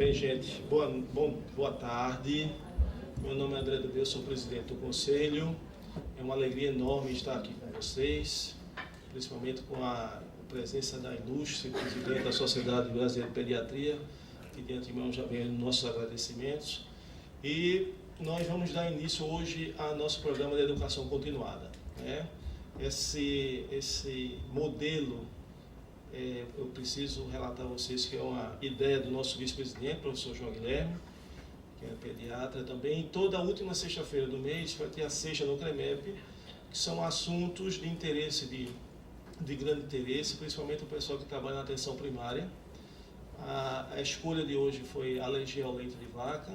Bem, gente, boa tarde. Meu nome é André do Bel, sou presidente do Conselho. É uma alegria enorme estar aqui com vocês, principalmente com a presença da ilustre presidente da Sociedade Brasileira de Pediatria, que de antemão já vem nossos agradecimentos. E nós vamos dar início hoje ao nosso programa de educação continuada, né? Esse modelo, eu preciso relatar a vocês que é uma ideia do nosso vice-presidente, professor João Guilherme, que é pediatra também. E toda a última sexta-feira do mês vai ter a sexta no CREMEP, que são assuntos de interesse, de grande interesse, principalmente o pessoal que trabalha na atenção primária. A escolha de hoje foi alergia ao leite de vaca,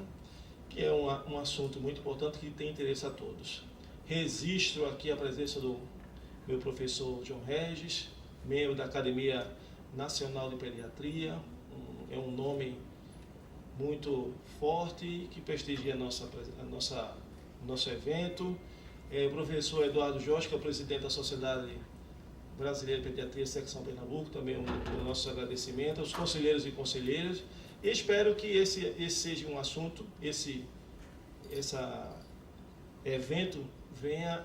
que é um assunto muito importante que tem interesse a todos. Registro aqui a presença do meu professor João Regis, membro da Academia Nacional de Pediatria, é um nome muito forte que prestigia nosso evento. O professor Eduardo Jorge, que é o presidente da Sociedade Brasileira de Pediatria, Secção Pernambuco, também o nosso agradecimento, aos conselheiros e conselheiras. E espero que esse seja um assunto, esse evento venha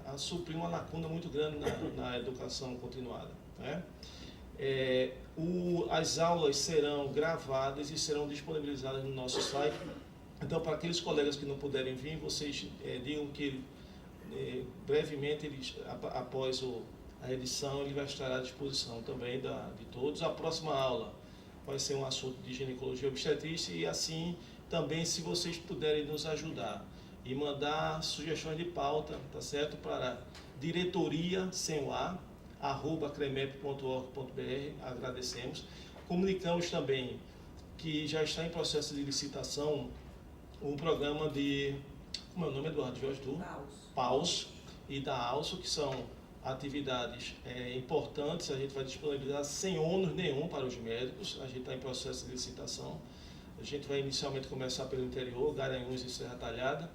a suprir uma lacuna muito grande na educação continuada, né? As aulas serão gravadas e serão disponibilizadas no nosso site. Então, para aqueles colegas que não puderem vir, vocês digam que brevemente, após a edição, ele vai estar à disposição também de todos. A próxima aula vai ser um assunto de ginecologia e obstetrícia, e assim também, se vocês puderem nos ajudar e mandar sugestões de pauta, tá certo? Para diretoria, sem o A, @cremep.org.br, agradecemos. Comunicamos também que já está em processo de licitação um programa de, como é o nome, Eduardo Jorge? Do PAUS e da ALSO, que são atividades importantes. A gente vai disponibilizar sem ônus nenhum para os médicos. A gente está em processo de licitação. A gente vai inicialmente começar pelo interior, Garanhuns e Serra Talhada.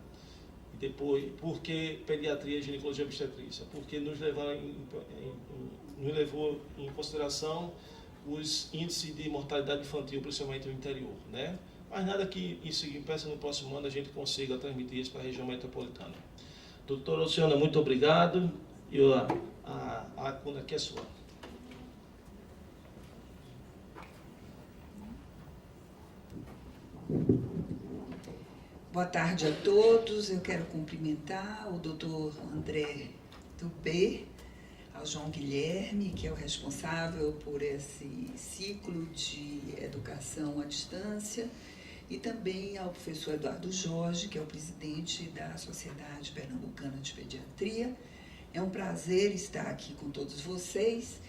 E depois, por que pediatria e ginecologia e obstetrícia? Porque nos levou em consideração os índices de mortalidade infantil, principalmente no interior, né? Mas nada que isso impeça no próximo ano a gente consiga transmitir isso para a região metropolitana. Doutora Luciana, muito obrigado. E a cuna aqui é sua. Boa tarde a todos. Eu quero cumprimentar o doutor André Dubé, ao João Guilherme, que é o responsável por esse ciclo de educação à distância, e também ao professor Eduardo Jorge, que é o presidente da Sociedade Pernambucana de Pediatria. É um prazer estar aqui com todos vocês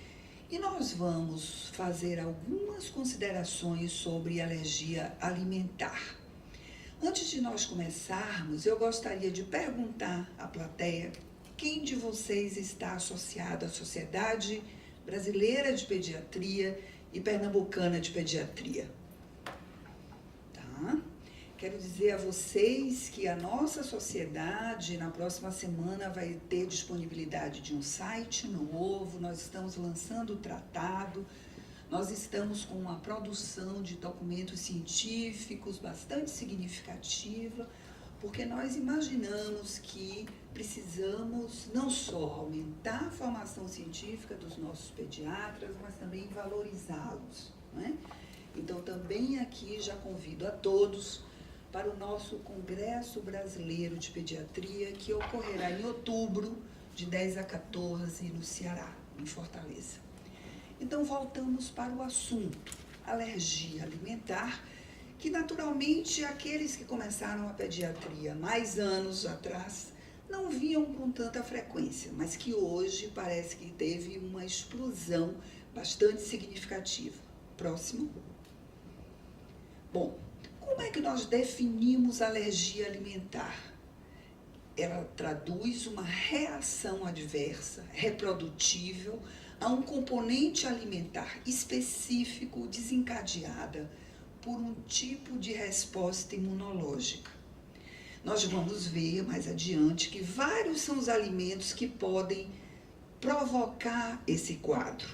e nós vamos fazer algumas considerações sobre alergia alimentar. Antes de nós começarmos, eu gostaria de perguntar à plateia quem de vocês está associado à Sociedade Brasileira de Pediatria e Pernambucana de Pediatria. Tá? Quero dizer a vocês que a nossa sociedade, na próxima semana, vai ter disponibilidade de um site novo. Nós estamos lançando o tratado, nós estamos com uma produção de documentos científicos bastante significativa, porque nós imaginamos que precisamos não só aumentar a formação científica dos nossos pediatras, mas também valorizá-los, né? Então, também aqui já convido a todos para o nosso Congresso Brasileiro de Pediatria, que ocorrerá em outubro, de 10 a 14, no Ceará, em Fortaleza. Então, voltamos para o assunto, alergia alimentar, que naturalmente aqueles que começaram a pediatria mais anos atrás não viam com tanta frequência, mas que hoje parece que teve uma explosão bastante significativa. Próximo. Bom, como é que nós definimos alergia alimentar? Ela traduz uma reação adversa, reprodutível, a um componente alimentar específico desencadeada por um tipo de resposta imunológica. Nós vamos ver mais adiante que vários são os alimentos que podem provocar esse quadro.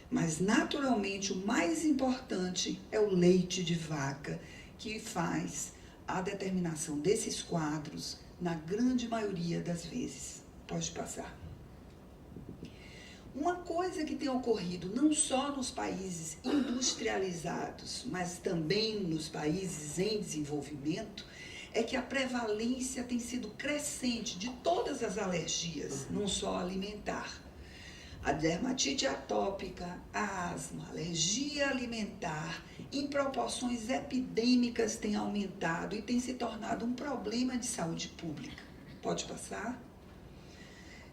Mas, naturalmente, o mais importante é o leite de vaca, que faz a determinação desses quadros na grande maioria das vezes. Pode passar. Uma coisa que tem ocorrido não só nos países industrializados, mas também nos países em desenvolvimento, é que a prevalência tem sido crescente de todas as alergias, não só alimentar. A dermatite atópica, a asma, a alergia alimentar, em proporções epidêmicas tem aumentado e tem se tornado um problema de saúde pública. Pode passar?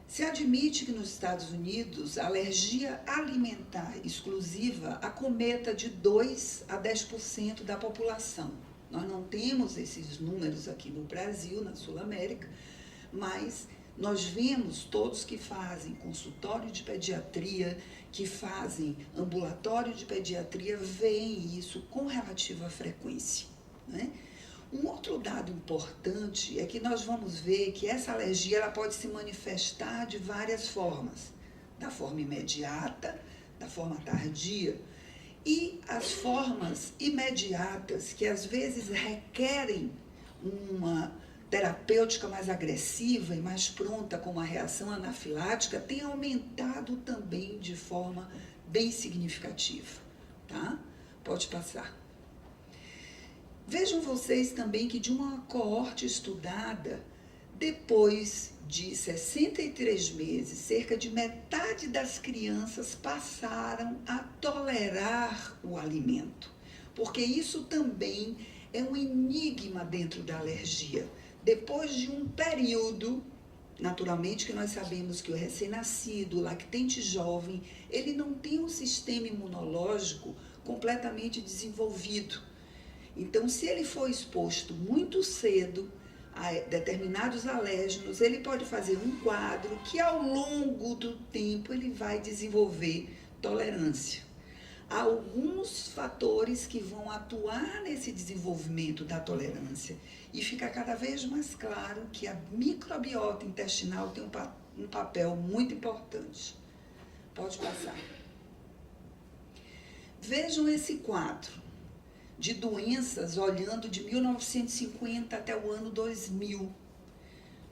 Se admite que nos Estados Unidos a alergia alimentar exclusiva acometa de 2 a 10% da população. Nós não temos esses números aqui no Brasil, na Sul-América, mas nós vemos todos que fazem consultório de pediatria, que fazem ambulatório de pediatria, veem isso com relativa frequência, né? Um outro dado importante é que nós vamos ver que essa alergia ela pode se manifestar de várias formas, da forma imediata, da forma tardia, e as formas imediatas, que às vezes requerem uma terapêutica mais agressiva e mais pronta, como a reação anafilática, tem aumentado também de forma bem significativa, tá? Pode passar. Vejam vocês também que de uma coorte estudada, depois de 63 meses, cerca de metade das crianças passaram a tolerar o alimento, porque isso também é um enigma dentro da alergia. Depois de um período, naturalmente que nós sabemos que o recém-nascido, o lactente jovem, ele não tem um sistema imunológico completamente desenvolvido. Então, se ele for exposto muito cedo a determinados alérgenos, ele pode fazer um quadro que ao longo do tempo ele vai desenvolver tolerância. Há alguns fatores que vão atuar nesse desenvolvimento da tolerância e fica cada vez mais claro que a microbiota intestinal tem um papel muito importante. Pode passar. Vejam esse quadro de doenças, olhando de 1950 até o ano 2000.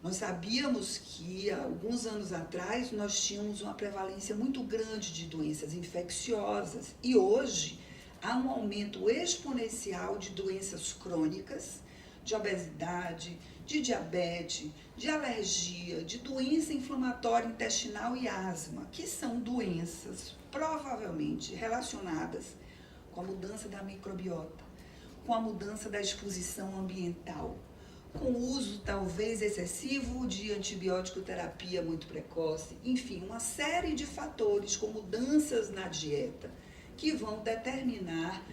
Nós sabíamos que, há alguns anos atrás, nós tínhamos uma prevalência muito grande de doenças infecciosas e hoje há um aumento exponencial de doenças crônicas, de obesidade, de diabetes, de alergia, de doença inflamatória intestinal e asma, que são doenças provavelmente relacionadas com a mudança da microbiota, com a mudança da exposição ambiental, com o uso talvez excessivo de antibiótico terapia muito precoce, enfim, uma série de fatores com mudanças na dieta que vão determinar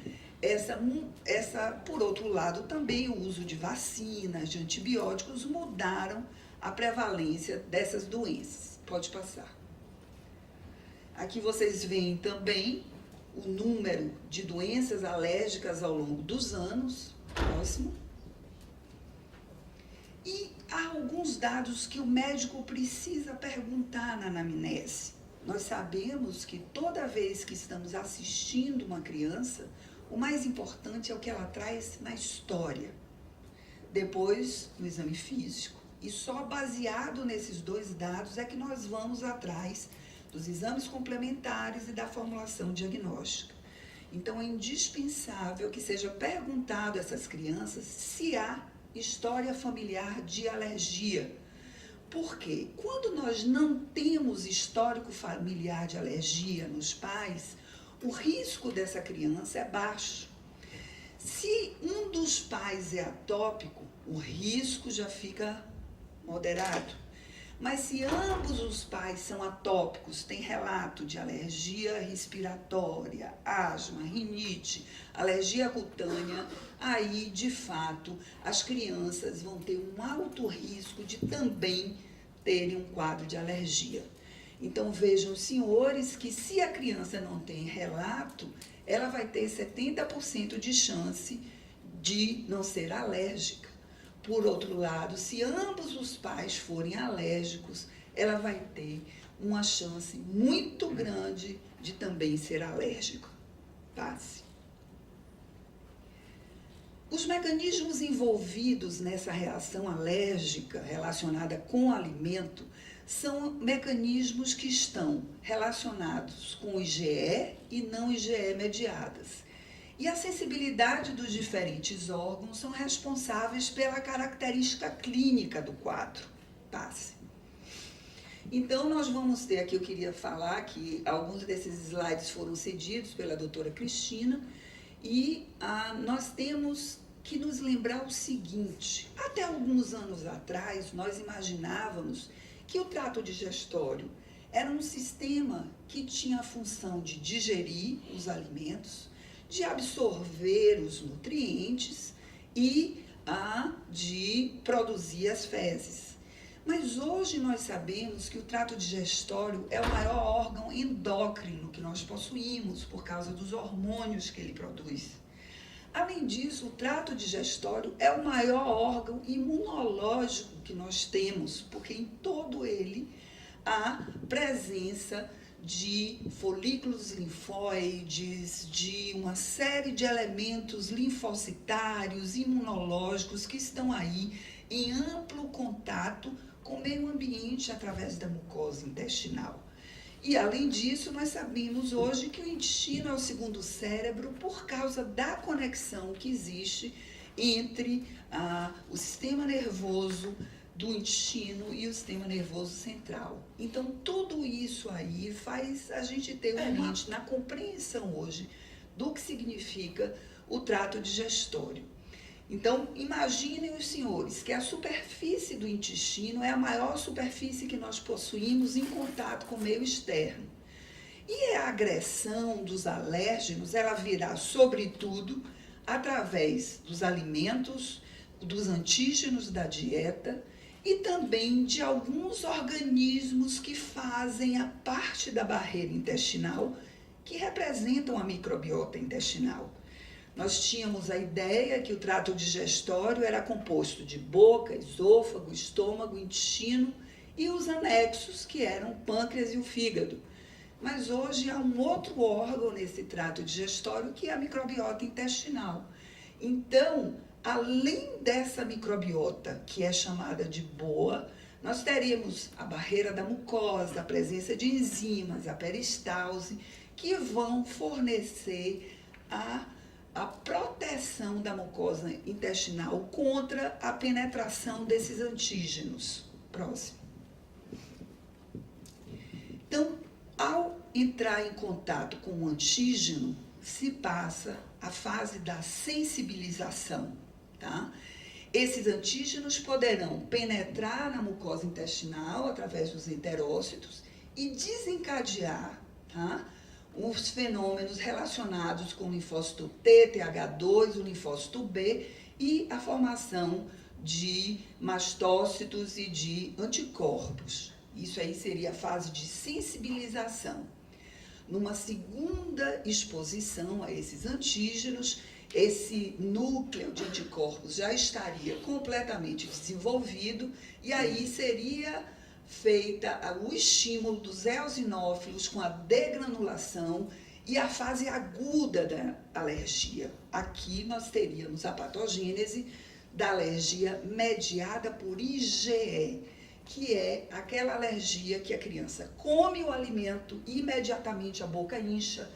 por outro lado, também o uso de vacinas, de antibióticos mudaram a prevalência dessas doenças. Pode passar. Aqui vocês veem também o número de doenças alérgicas ao longo dos anos. Próximo. E há alguns dados que o médico precisa perguntar na anamnese. Nós sabemos que toda vez que estamos assistindo uma criança, o mais importante é o que ela traz na história. Depois, no exame físico. E só baseado nesses dois dados é que nós vamos atrás dos exames complementares e da formulação diagnóstica. Então, é indispensável que seja perguntado a essas crianças se há história familiar de alergia. Por quê? Quando nós não temos histórico familiar de alergia nos pais, o risco dessa criança é baixo. Se um dos pais é atópico, o risco já fica moderado. Mas se ambos os pais são atópicos, tem relato de alergia respiratória, asma, rinite, alergia cutânea, aí, de fato, as crianças vão ter um alto risco de também terem um quadro de alergia. Então, vejam, senhores, que se a criança não tem relato, ela vai ter 70% de chance de não ser alérgica. Por outro lado, se ambos os pais forem alérgicos, ela vai ter uma chance muito grande de também ser alérgico. Passe. Os mecanismos envolvidos nessa reação alérgica relacionada com o alimento são mecanismos que estão relacionados com IgE e não IgE mediadas. E a sensibilidade dos diferentes órgãos são responsáveis pela característica clínica do quadro. Passe. Então, nós vamos ter aqui, eu queria falar que alguns desses slides foram cedidos pela doutora Cristina, e nós temos que nos lembrar o seguinte: até alguns anos atrás, nós imaginávamos que o trato digestório era um sistema que tinha a função de digerir os alimentos, de absorver os nutrientes e de produzir as fezes. Mas hoje nós sabemos que o trato digestório é o maior órgão endócrino que nós possuímos por causa dos hormônios que ele produz. Além disso, o trato digestório é o maior órgão imunológico que nós temos, porque em todo ele há presença de folículos linfóides, de uma série de elementos linfocitários, imunológicos que estão aí em amplo contato com o meio ambiente através da mucosa intestinal. E, além disso, nós sabemos hoje que o intestino é o segundo cérebro por causa da conexão que existe entre o sistema nervoso do intestino e o sistema nervoso central. Então, tudo isso aí faz a gente ter um lente na compreensão hoje do que significa o trato digestório. Então, imaginem os senhores que a superfície do intestino é a maior superfície que nós possuímos em contato com o meio externo. E a agressão dos alérgenos, ela virá, sobretudo, através dos alimentos, dos antígenos da dieta e também de alguns organismos que fazem a parte da barreira intestinal, que representam a microbiota intestinal. Nós tínhamos a ideia que o trato digestório era composto de boca, esôfago, estômago, intestino e os anexos, que eram o pâncreas e o fígado. Mas hoje há um outro órgão nesse trato digestório, que é a microbiota intestinal. Então, além dessa microbiota, que é chamada de boa, nós teríamos a barreira da mucosa, a presença de enzimas, a peristalse, que vão fornecer a proteção da mucosa intestinal contra a penetração desses antígenos. Próximo. Então, ao entrar em contato com o antígeno, se passa a fase da sensibilização, tá? Esses antígenos poderão penetrar na mucosa intestinal através dos enterócitos e desencadear, tá, os fenômenos relacionados com o linfócito T, TH2, o linfócito B e a formação de mastócitos e de anticorpos. Isso aí seria a fase de sensibilização. Numa segunda exposição a esses antígenos, esse núcleo de anticorpos já estaria completamente desenvolvido e aí seria feita o estímulo dos eosinófilos com a degranulação e a fase aguda da alergia. Aqui nós teríamos a patogênese da alergia mediada por IgE, que é aquela alergia que a criança come o alimento e imediatamente a boca incha,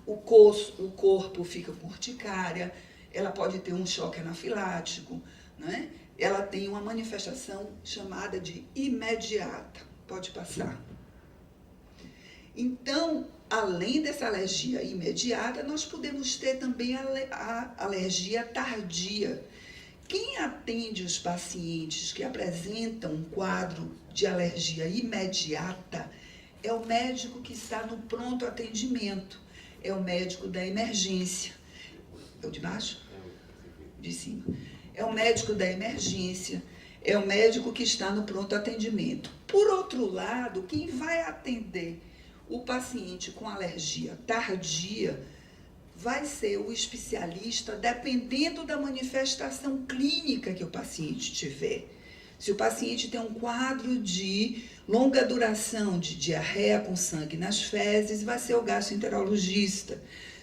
o corpo fica com urticária, ela pode ter um choque anafilático, né? Ela tem uma manifestação chamada de imediata. Pode passar. Então, além dessa alergia imediata, nós podemos ter também a alergia tardia. Quem atende os pacientes que apresentam um quadro de alergia imediata é o médico que está no pronto atendimento, é o médico da emergência. É o de baixo? De cima. É o médico da emergência, é o médico que está no pronto atendimento. Por outro lado, quem vai atender o paciente com alergia tardia vai ser o especialista, dependendo da manifestação clínica que o paciente tiver. Se o paciente tem um quadro de longa duração de diarreia com sangue nas fezes, vai ser o gastroenterologista.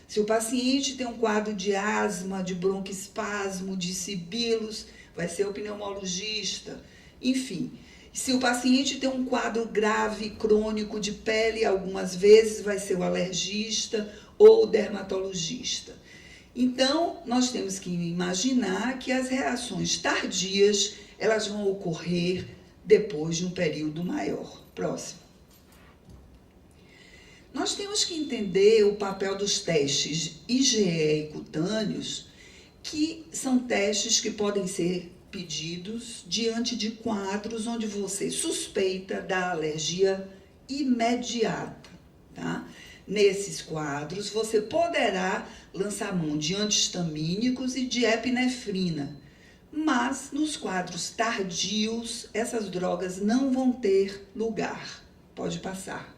Se o paciente tem um quadro de asma, de broncoespasmo, de sibilos, vai ser o pneumologista. Enfim, se o paciente tem um quadro grave, crônico de pele, algumas vezes vai ser o alergista ou o dermatologista. Então, nós temos que imaginar que as reações tardias, elas vão ocorrer depois de um período maior. Próximo. Nós temos que entender o papel dos testes IgE e cutâneos, que são testes que podem ser pedidos diante de quadros onde você suspeita da alergia imediata, tá? Nesses quadros, você poderá lançar mão de antihistamínicos e de epinefrina, mas nos quadros tardios, essas drogas não vão ter lugar. Pode passar.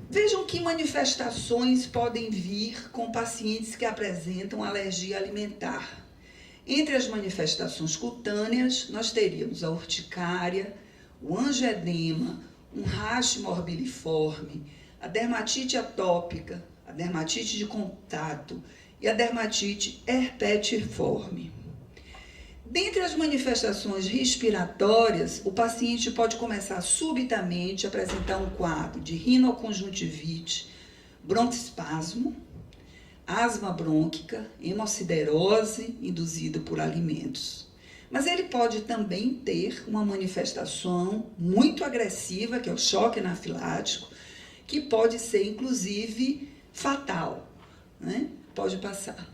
Vejam que manifestações podem vir com pacientes que apresentam alergia alimentar. Entre as manifestações cutâneas, nós teríamos a urticária, o angioedema, um rash morbiliforme, a dermatite atópica, a dermatite de contato e a dermatite herpetiforme. Dentre as manifestações respiratórias, o paciente pode começar subitamente a apresentar um quadro de rinoconjuntivite, broncoespasmo, asma brônquica, hemosiderose induzida por alimentos. Mas ele pode também ter uma manifestação muito agressiva, que é o choque anafilático, que pode ser, inclusive, fatal, né? Pode passar.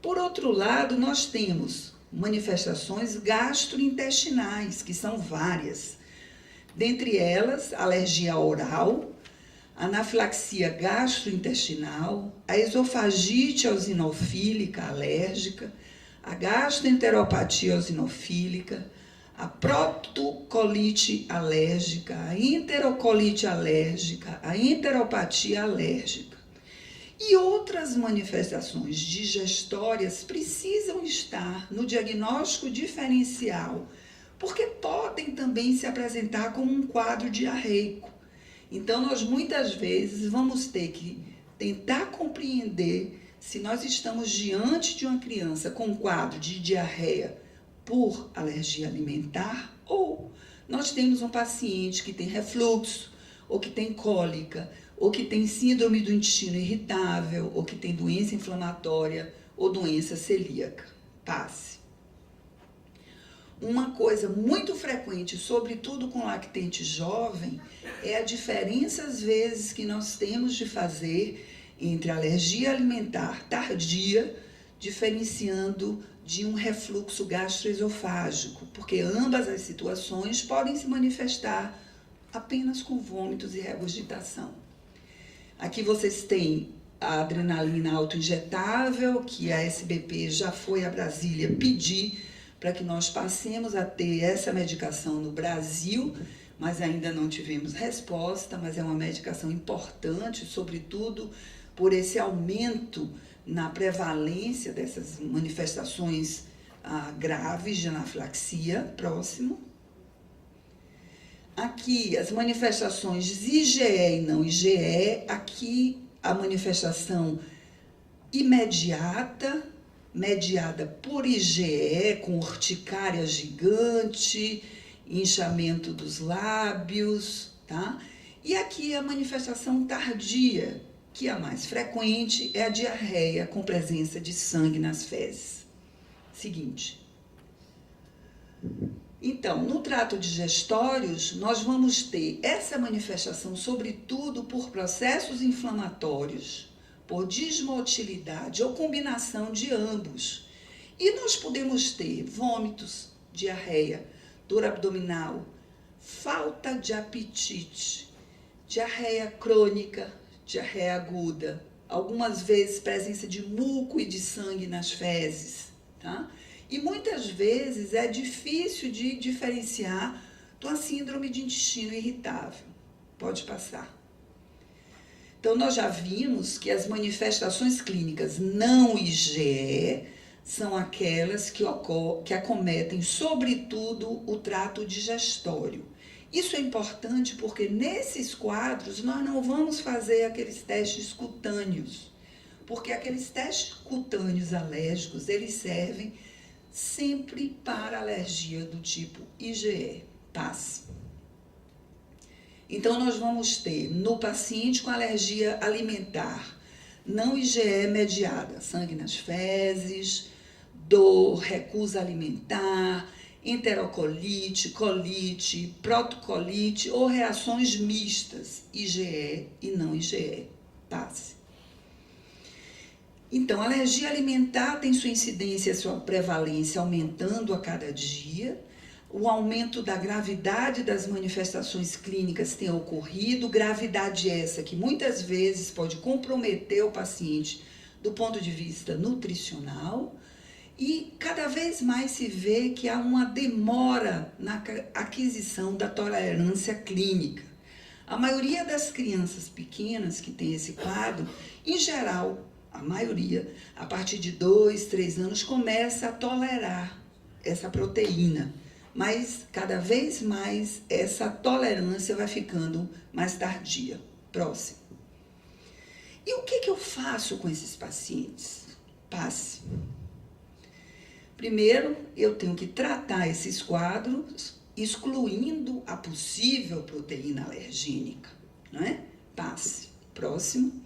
Por outro lado, nós temos manifestações gastrointestinais, que são várias. Dentre elas, alergia oral, anafilaxia gastrointestinal, a esofagite eosinofílica alérgica, a gastroenteropatia eosinofílica, a protocolite alérgica, a enterocolite alérgica, a enteropatia alérgica. E outras manifestações digestórias precisam estar no diagnóstico diferencial, porque podem também se apresentar como um quadro diarreico. Então, nós muitas vezes vamos ter que tentar compreender se nós estamos diante de uma criança com um quadro de diarreia por alergia alimentar ou nós temos um paciente que tem refluxo, ou que tem cólica, ou que tem síndrome do intestino irritável, ou que tem doença inflamatória ou doença celíaca. Passe. Uma coisa muito frequente, sobretudo com lactente jovem, é a diferença, às vezes, que nós temos de fazer entre alergia alimentar tardia, diferenciando de um refluxo gastroesofágico, porque ambas as situações podem se manifestar apenas com vômitos e regurgitação. Aqui vocês têm a adrenalina autoinjetável, que a SBP já foi a Brasília pedir para que nós passemos a ter essa medicação no Brasil, mas ainda não tivemos resposta, mas é uma medicação importante, sobretudo por esse aumento na prevalência dessas manifestações graves de anafilaxia. Próximo. Aqui, as manifestações IgE e não IgE, aqui a manifestação imediata, mediada por IgE, com urticária gigante, inchamento dos lábios, tá? E aqui a manifestação tardia, que a mais frequente é a diarreia com presença de sangue nas fezes. Seguinte. Então, no trato digestórios, nós vamos ter essa manifestação, sobretudo por processos inflamatórios, por desmotilidade ou combinação de ambos. E nós podemos ter vômitos, diarreia, dor abdominal, falta de apetite, diarreia crônica, diarreia aguda, algumas vezes presença de muco e de sangue nas fezes, tá? E muitas vezes é difícil de diferenciar de uma síndrome de intestino irritável. Pode passar. Então, nós já vimos que as manifestações clínicas não IgE, são aquelas que acometem, sobretudo, o trato digestório. Isso é importante porque nesses quadros nós não vamos fazer aqueles testes cutâneos, porque aqueles testes cutâneos alérgicos, eles servem sempre para alergia do tipo IgE, TAS. Então, nós vamos ter no paciente com alergia alimentar, não IgE mediada, sangue nas fezes, dor, recusa alimentar, enterocolite, colite, protocolite ou reações mistas, IgE e não IgE, TAS. Então, a alergia alimentar tem sua incidência, sua prevalência aumentando a cada dia. O aumento da gravidade das manifestações clínicas tem ocorrido, gravidade essa que muitas vezes pode comprometer o paciente do ponto de vista nutricional, e cada vez mais se vê que há uma demora na aquisição da tolerância clínica. A maioria das crianças pequenas que tem esse quadro, em geral, a maioria, a partir de 2, 3 anos, começa a tolerar essa proteína. Mas cada vez mais essa tolerância vai ficando mais tardia. Próximo. E o que eu faço com esses pacientes? Passe. Primeiro, eu tenho que tratar esses quadros excluindo a possível proteína alergênica, não é? Passe. Próximo.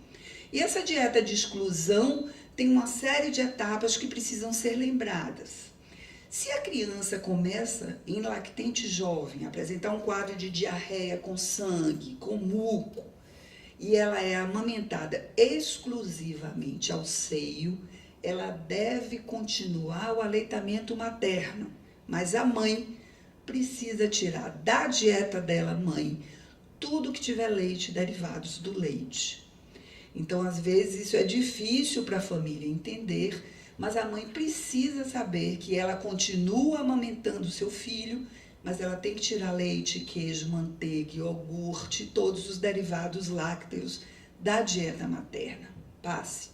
E essa dieta de exclusão tem uma série de etapas que precisam ser lembradas. Se a criança começa, em lactente jovem, a apresentar um quadro de diarreia com sangue, com muco, e ela é amamentada exclusivamente ao seio, ela deve continuar o aleitamento materno, mas a mãe precisa tirar da dieta dela, mãe, tudo que tiver leite, derivados do leite. Então, às vezes, isso é difícil para a família entender, mas a mãe precisa saber que ela continua amamentando seu filho, mas ela tem que tirar leite, queijo, manteiga, iogurte, todos os derivados lácteos da dieta materna. Passe.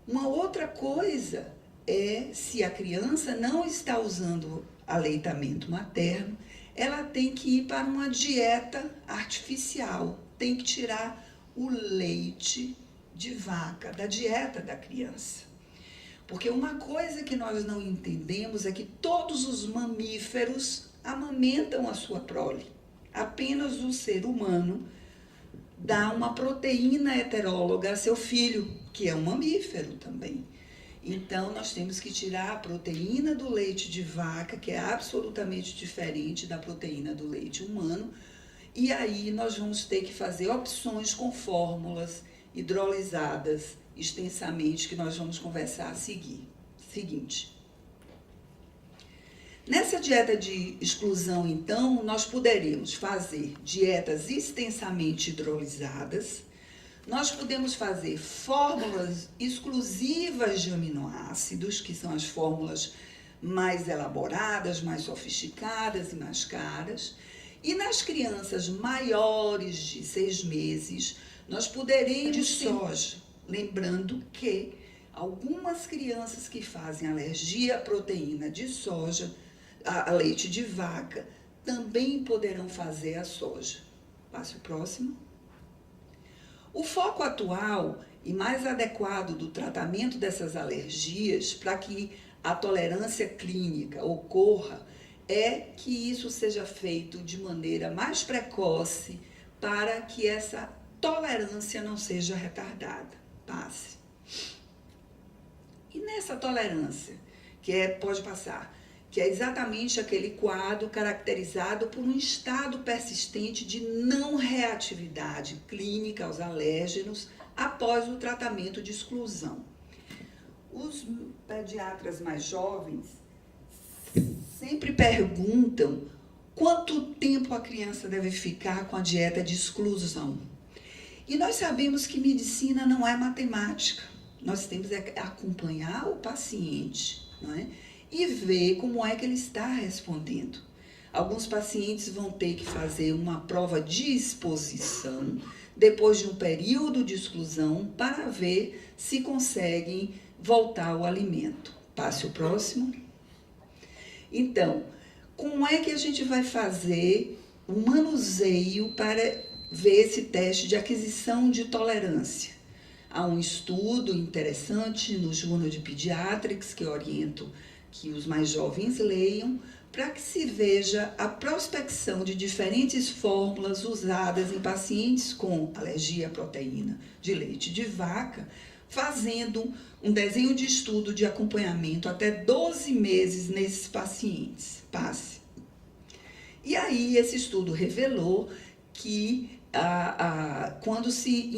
Uma outra coisa é, se a criança não está usando aleitamento materno, ela tem que ir para uma dieta artificial, tem que tirar o leite de vaca da dieta da criança. Porque uma coisa que nós não entendemos é que todos os mamíferos amamentam a sua prole. Apenas o ser humano dá uma proteína heteróloga a seu filho, que é um mamífero também. Então, nós temos que tirar a proteína do leite de vaca, que é absolutamente diferente da proteína do leite humano, e aí nós vamos ter que fazer opções com fórmulas hidrolisadas extensamente, que nós vamos conversar a seguir. Seguinte. Nessa dieta de exclusão, então, nós poderemos fazer dietas extensamente hidrolisadas, nós podemos fazer fórmulas exclusivas de aminoácidos, que são as fórmulas mais elaboradas, mais sofisticadas e mais caras, e nas crianças maiores de 6 meses, nós poderemos de soja. Lembrando que algumas crianças que fazem alergia à proteína de soja, a leite de vaca, também poderão fazer a soja. Passe o próximo. O foco atual e mais adequado do tratamento dessas alergias para que a tolerância clínica ocorra é que isso seja feito de maneira mais precoce para que essa tolerância não seja retardada. Passe. E nessa tolerância, pode passar, que é exatamente aquele quadro caracterizado por um estado persistente de não reatividade clínica aos alérgenos após o tratamento de exclusão. Os pediatras mais jovens sempre perguntam quanto tempo a criança deve ficar com a dieta de exclusão. E nós sabemos que medicina não é matemática. Nós temos que acompanhar o paciente, não é? E ver como é que ele está respondendo. Alguns pacientes vão ter que fazer uma prova de exposição, depois de um período de exclusão, para ver se conseguem voltar ao alimento. Passe o próximo. Então, como é que a gente vai fazer o manuseio para ver esse teste de aquisição de tolerância? Há um estudo interessante no Journal de Pediatrics, que eu oriento que os mais jovens leiam, para que se veja a prospecção de diferentes fórmulas usadas em pacientes com alergia à proteína de leite de vaca, fazendo um desenho de estudo de acompanhamento até 12 meses nesses pacientes. Passe. E aí esse estudo revelou que quando se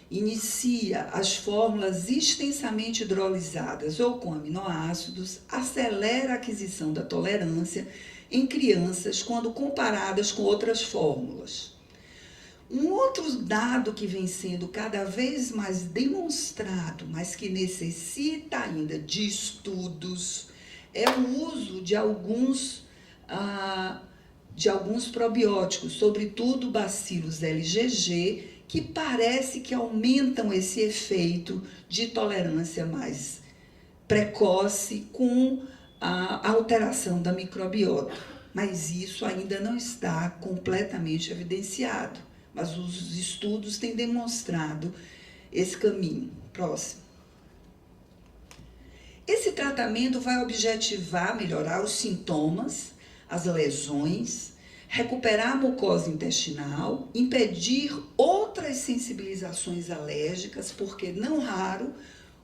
inicia as fórmulas extensamente hidrolisadas ou com aminoácidos, acelera a aquisição da tolerância em crianças quando comparadas com outras fórmulas. Um outro dado que vem sendo cada vez mais demonstrado, mas que necessita ainda de estudos, é o uso de alguns probióticos, sobretudo bacilos LGG, que parece que aumentam esse efeito de tolerância mais precoce com a alteração da microbiota. Mas isso ainda não está completamente evidenciado. Mas os estudos têm demonstrado esse caminho. Próximo. Esse tratamento vai objetivar melhorar os sintomas, as lesões, recuperar a mucosa intestinal, impedir outras sensibilizações alérgicas, porque não raro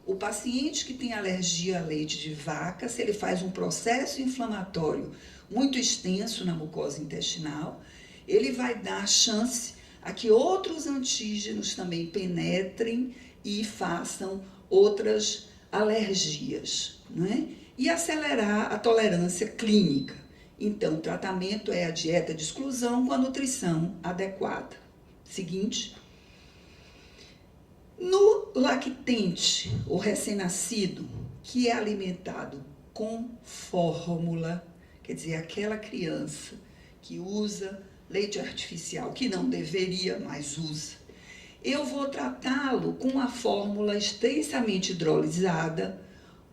o paciente que tem alergia a leite de vaca, se ele faz um processo inflamatório muito extenso na mucosa intestinal, ele vai dar chance a que outros antígenos também penetrem e façam outras alergias, né? E acelerar a tolerância clínica. Então, o tratamento é a dieta de exclusão com a nutrição adequada. Seguinte. No lactente, o recém-nascido, que é alimentado com fórmula, quer dizer, aquela criança que usa leite artificial, que não deveria, mas usa, eu vou tratá-lo com a fórmula extensamente hidrolisada,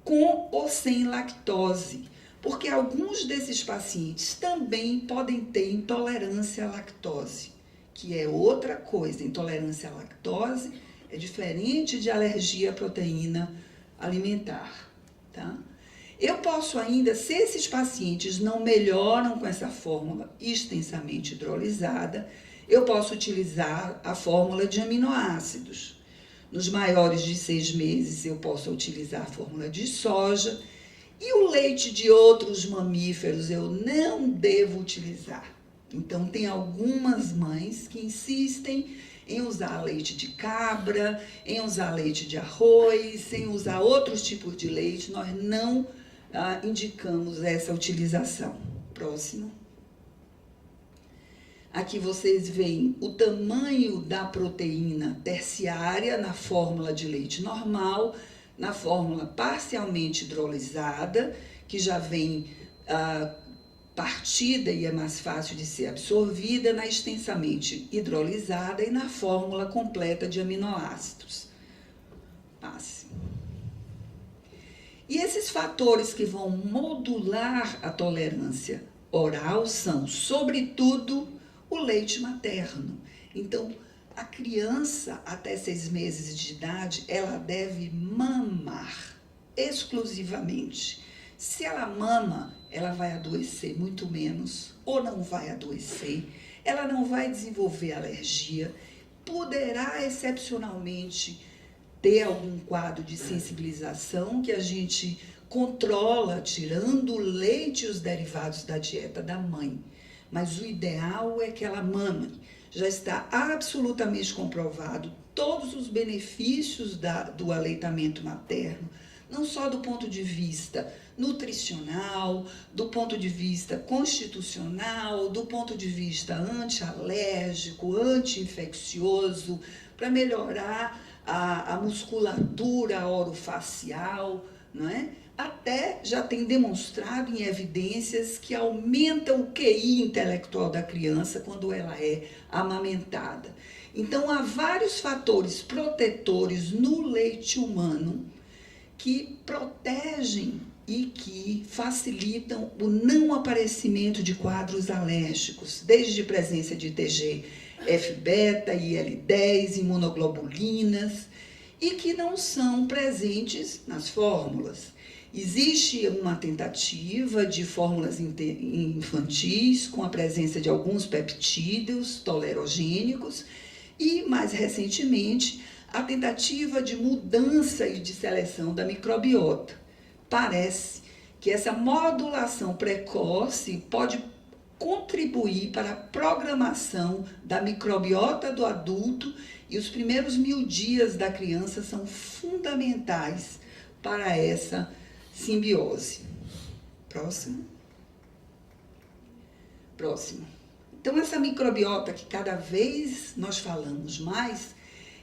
com ou sem lactose, porque alguns desses pacientes também podem ter intolerância à lactose, que é outra coisa. Intolerância à lactose é diferente de alergia à proteína alimentar, tá? Eu posso ainda, se esses pacientes não melhoram com essa fórmula extensamente hidrolisada, eu posso utilizar a fórmula de aminoácidos. Nos maiores de 6 meses, eu posso utilizar a fórmula de soja. E o leite de outros mamíferos eu não devo utilizar. Então, tem algumas mães que insistem em usar leite de cabra, em usar leite de arroz, em usar outros tipos de leite. Nós não indicamos essa utilização. Próximo. Aqui vocês veem o tamanho da proteína terciária na fórmula de leite normal, na fórmula parcialmente hidrolisada, que já vem partida e é mais fácil de ser absorvida, na extensamente hidrolisada e na fórmula completa de aminoácidos. Passe. E esses fatores que vão modular a tolerância oral são, sobretudo, o leite materno. Então, a criança até 6 meses de idade, ela deve mamar exclusivamente. Se ela mama, ela vai adoecer muito menos, ou não vai adoecer, ela não vai desenvolver alergia, poderá excepcionalmente ter algum quadro de sensibilização que a gente controla tirando o leite e os derivados da dieta da mãe. Mas o ideal é que ela mame. Já está absolutamente comprovado todos os benefícios do aleitamento materno, não só do ponto de vista nutricional, do ponto de vista constitucional, do ponto de vista antialérgico, anti-infeccioso, para melhorar a musculatura orofacial, não é? Até já tem demonstrado em evidências que aumenta o QI intelectual da criança quando ela é amamentada. Então, há vários fatores protetores no leite humano que protegem e que facilitam o não aparecimento de quadros alérgicos, desde presença de TGF-beta, IL-10, imunoglobulinas, e que não são presentes nas fórmulas. Existe uma tentativa de fórmulas infantis com a presença de alguns peptídeos tolerogênicos e, mais recentemente, a tentativa de mudança e de seleção da microbiota. Parece que essa modulação precoce pode contribuir para a programação da microbiota do adulto e os primeiros 1000 dias da criança são fundamentais para essa simbiose. Próximo. Então, essa microbiota que cada vez nós falamos mais,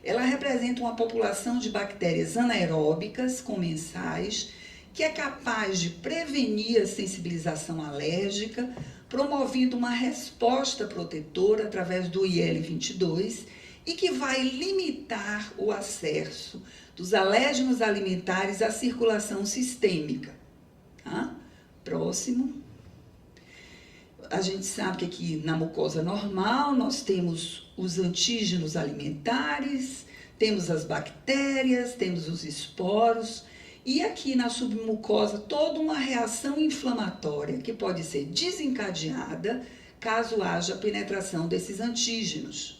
ela representa uma população de bactérias anaeróbicas comensais que é capaz de prevenir a sensibilização alérgica, promovendo uma resposta protetora através do IL-22 e que vai limitar o acesso dos alérgenos alimentares à circulação sistêmica. Tá? Próximo. A gente sabe que aqui na mucosa normal nós temos os antígenos alimentares, temos as bactérias, temos os esporos, e aqui na submucosa toda uma reação inflamatória que pode ser desencadeada caso haja penetração desses antígenos.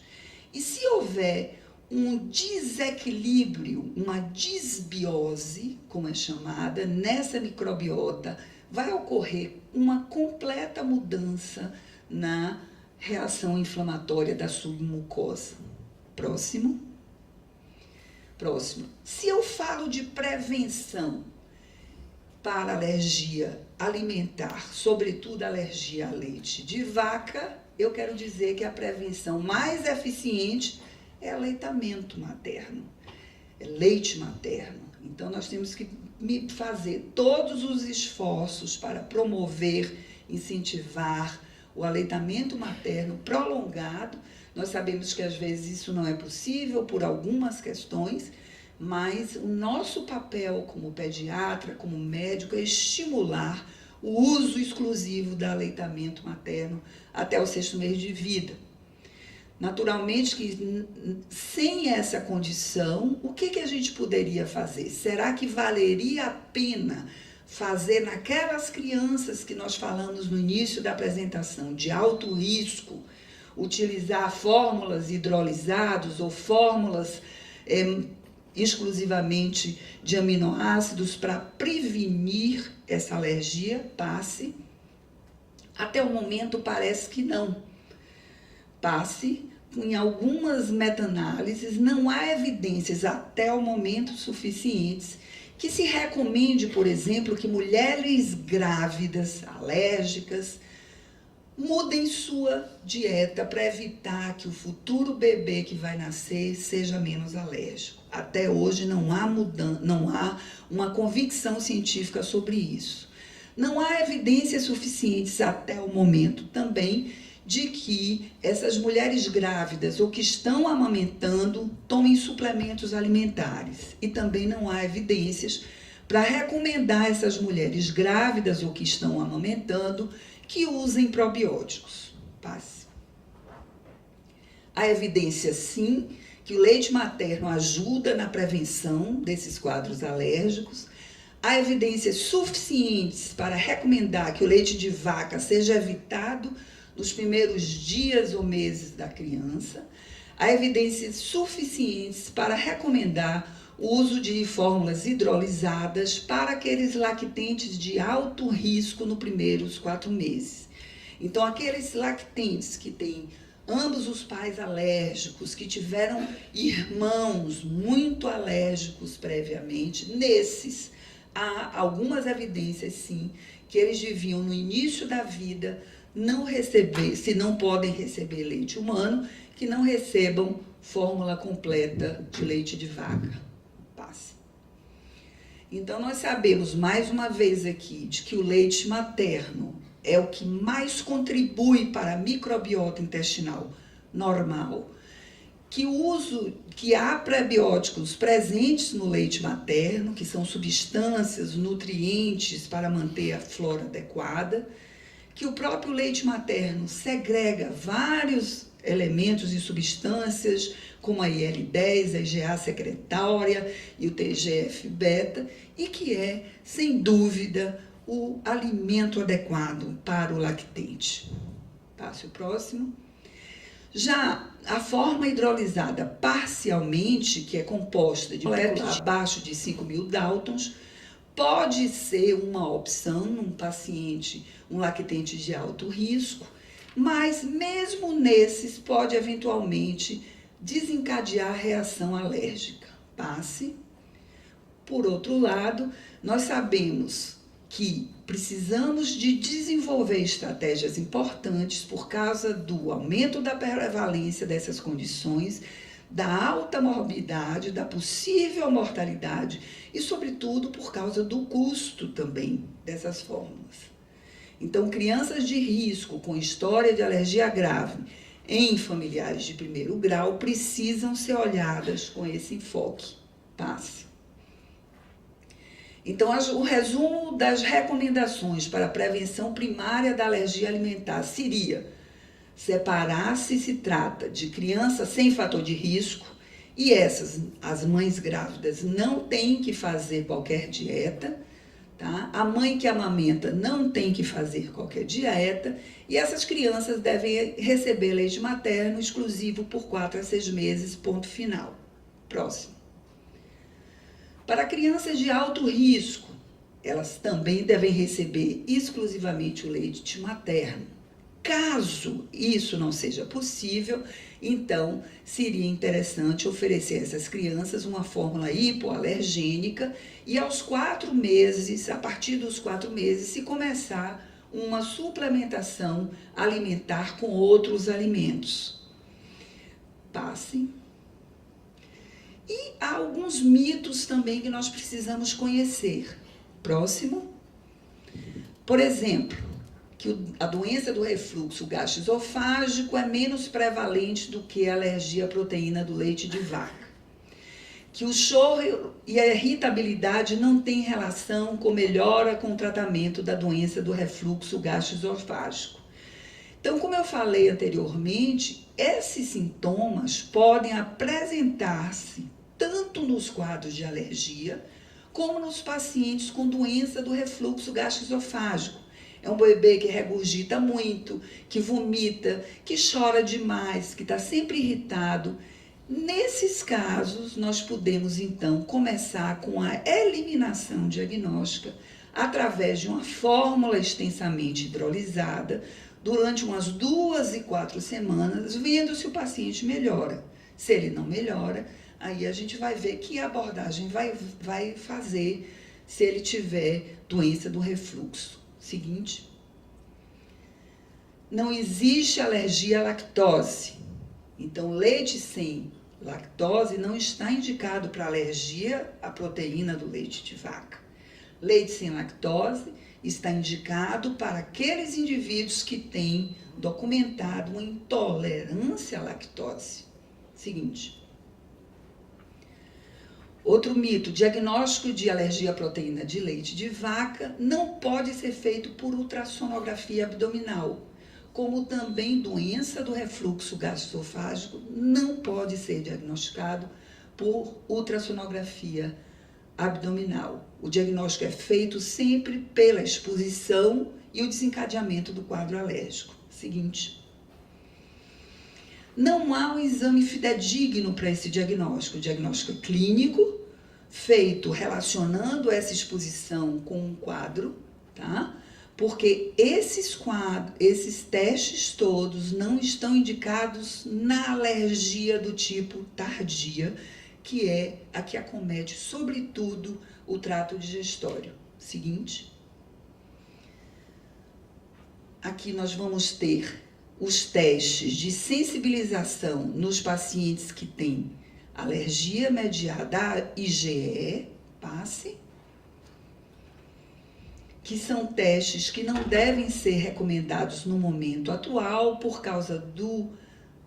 E se houver um desequilíbrio, uma disbiose, como é chamada, nessa microbiota, vai ocorrer uma completa mudança na reação inflamatória da submucosa. Próximo. Se eu falo de prevenção para alergia alimentar, sobretudo alergia a leite de vaca, eu quero dizer que a prevenção mais eficiente é aleitamento materno, é leite materno. Então, nós temos que fazer todos os esforços para promover, incentivar o aleitamento materno prolongado. Nós sabemos que às vezes isso não é possível por algumas questões, mas o nosso papel como pediatra, como médico, é estimular o uso exclusivo do aleitamento materno até o 6º mês de vida. Naturalmente que sem essa condição, o que a gente poderia fazer? Será que valeria a pena fazer naquelas crianças que nós falamos no início da apresentação, de alto risco, utilizar fórmulas hidrolisadas ou fórmulas exclusivamente de aminoácidos para prevenir essa alergia? Passe. Até o momento parece que não. Passe. Em algumas meta-análises não há evidências até o momento suficientes que se recomende, por exemplo, que mulheres grávidas, alérgicas, mudem sua dieta para evitar que o futuro bebê que vai nascer seja menos alérgico. Até hoje não há uma convicção científica sobre isso. Não há evidências suficientes até o momento também de que essas mulheres grávidas ou que estão amamentando tomem suplementos alimentares. E também não há evidências para recomendar essas mulheres grávidas ou que estão amamentando que usem probióticos. Passe. Há evidência, sim, que o leite materno ajuda na prevenção desses quadros alérgicos. Há evidências suficientes para recomendar que o leite de vaca seja evitado nos primeiros dias ou meses da criança. Há evidências suficientes para recomendar o uso de fórmulas hidrolisadas para aqueles lactentes de alto risco nos primeiros 4 meses. Então, aqueles lactentes que têm ambos os pais alérgicos, que tiveram irmãos muito alérgicos previamente, nesses há algumas evidências, sim, que eles deviam, no início da vida, não receber, se não podem receber leite humano, que não recebam fórmula completa de leite de vaca. Passe. Então, nós sabemos, mais uma vez aqui, de que o leite materno é o que mais contribui para a microbiota intestinal normal que há prebióticos presentes no leite materno, que são substâncias, nutrientes para manter a flora adequada, que o próprio leite materno segrega vários elementos e substâncias, como a IL-10, a IgA secretória e o TGF-beta, e que é, sem dúvida, o alimento adequado para o lactente. Passe o próximo. Já a forma hidrolisada parcialmente, que é composta de moléculas abaixo de 5.000 Daltons, pode ser uma opção num paciente, um lactente de alto risco, mas mesmo nesses pode eventualmente desencadear reação alérgica. Passe. Por outro lado, nós sabemos que precisamos de desenvolver estratégias importantes por causa do aumento da prevalência dessas condições, da alta morbidade, da possível mortalidade e, sobretudo, por causa do custo também dessas fórmulas. Então, crianças de risco com história de alergia grave em familiares de primeiro grau precisam ser olhadas com esse enfoque. Passe. Então, o resumo das recomendações para a prevenção primária da alergia alimentar seria separar se se trata de criança sem fator de risco, e as mães grávidas, não têm que fazer qualquer dieta, tá? A mãe que amamenta não tem que fazer qualquer dieta, e essas crianças devem receber leite materno exclusivo por 4 a 6 meses, ponto final. Próximo. Para crianças de alto risco, elas também devem receber exclusivamente o leite materno. Caso isso não seja possível, então seria interessante oferecer a essas crianças uma fórmula hipoalergênica e aos 4 meses, a partir dos 4 meses, se começar uma suplementação alimentar com outros alimentos. Passe. E há alguns mitos também que nós precisamos conhecer. Próximo. Por exemplo, que a doença do refluxo gastroesofágico é menos prevalente do que a alergia à proteína do leite de vaca. Que o chorro e a irritabilidade não têm relação com melhora com o tratamento da doença do refluxo gastroesofágico. Então, como eu falei anteriormente, esses sintomas podem apresentar-se tanto nos quadros de alergia, como nos pacientes com doença do refluxo gastroesofágico. É um bebê que regurgita muito, que vomita, que chora demais, que está sempre irritado. Nesses casos, nós podemos, então, começar com a eliminação diagnóstica através de uma fórmula extensamente hidrolisada durante umas 2 e 4 semanas, vendo se o paciente melhora. Se ele não melhora, aí a gente vai ver que abordagem vai fazer se ele tiver doença do refluxo. Seguinte. Não existe alergia à lactose. Então, leite sem lactose não está indicado para alergia à proteína do leite de vaca. Leite sem lactose está indicado para aqueles indivíduos que têm documentado uma intolerância à lactose. Seguinte. Outro mito, diagnóstico de alergia à proteína de leite de vaca não pode ser feito por ultrassonografia abdominal, como também doença do refluxo gastroesofágico não pode ser diagnosticado por ultrassonografia abdominal. O diagnóstico é feito sempre pela exposição e o desencadeamento do quadro alérgico. Seguinte. Não há um exame fidedigno para esse diagnóstico. O diagnóstico é clínico, feito relacionando essa exposição com um quadro, tá? Porque esses testes todos não estão indicados na alergia do tipo tardia, que é a que acomete, sobretudo, o trato digestório. Seguinte. Aqui nós vamos ter os testes de sensibilização nos pacientes que têm alergia mediada a IgE, passe, que são testes que não devem ser recomendados no momento atual por causa do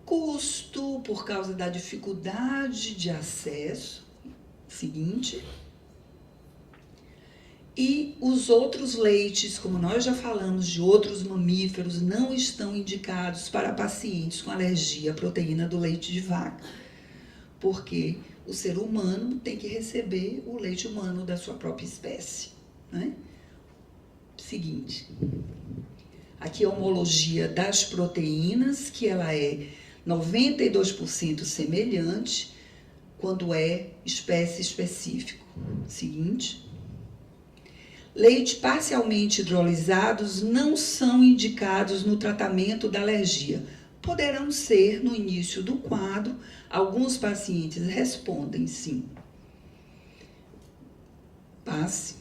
custo, por causa da dificuldade de acesso, seguinte. E os outros leites, como nós já falamos de outros mamíferos, não estão indicados para pacientes com alergia à proteína do leite de vaca, porque o ser humano tem que receber o leite humano da sua própria espécie, né? Seguinte, aqui a homologia das proteínas, que ela é 92% semelhante quando é espécie específico. Seguinte, leite parcialmente hidrolisados não são indicados no tratamento da alergia. Poderão ser no início do quadro, alguns pacientes respondem sim. Passe.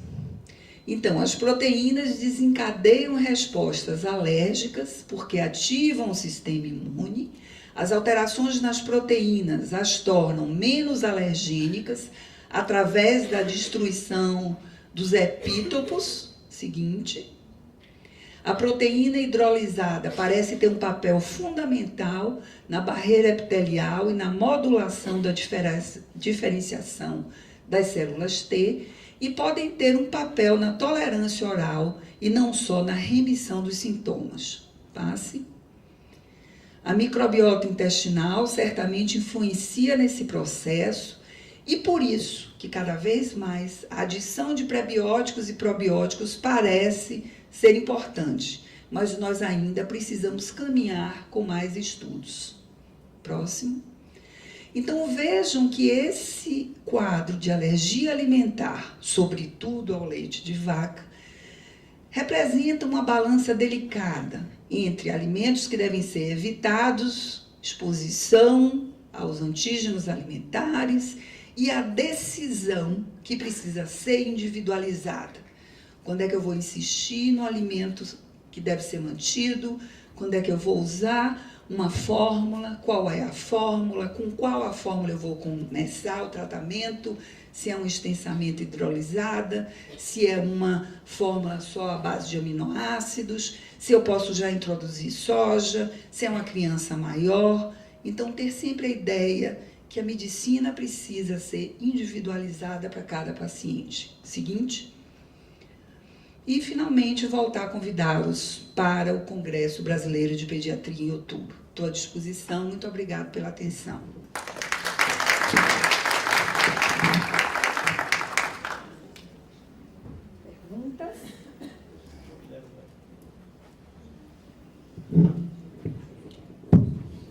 Então, as proteínas desencadeiam respostas alérgicas porque ativam o sistema imune. As alterações nas proteínas as tornam menos alergênicas através da destruição dos epítopos. Seguinte, a proteína hidrolisada parece ter um papel fundamental na barreira epitelial e na modulação da diferenciação das células T e podem ter um papel na tolerância oral e não só na remissão dos sintomas. Passe. A microbiota intestinal certamente influencia nesse processo e por isso que cada vez mais a adição de prebióticos e probióticos parece ser importante, mas nós ainda precisamos caminhar com mais estudos. Próximo. Então vejam que esse quadro de alergia alimentar, sobretudo ao leite de vaca, representa uma balança delicada entre alimentos que devem ser evitados, exposição aos antígenos alimentares e a decisão que precisa ser individualizada. Quando é que eu vou insistir no alimento que deve ser mantido? Quando é que eu vou usar uma fórmula? Qual é a fórmula? Com qual a fórmula eu vou começar o tratamento? Se é um extensamento hidrolisada? Se é uma fórmula só à base de aminoácidos? Se eu posso já introduzir soja? Se é uma criança maior? Então, ter sempre a ideia que a medicina precisa ser individualizada para cada paciente. Seguinte. E, finalmente, voltar a convidá-los para o Congresso Brasileiro de Pediatria em outubro. Estou à disposição. Muito obrigada pela atenção. Perguntas?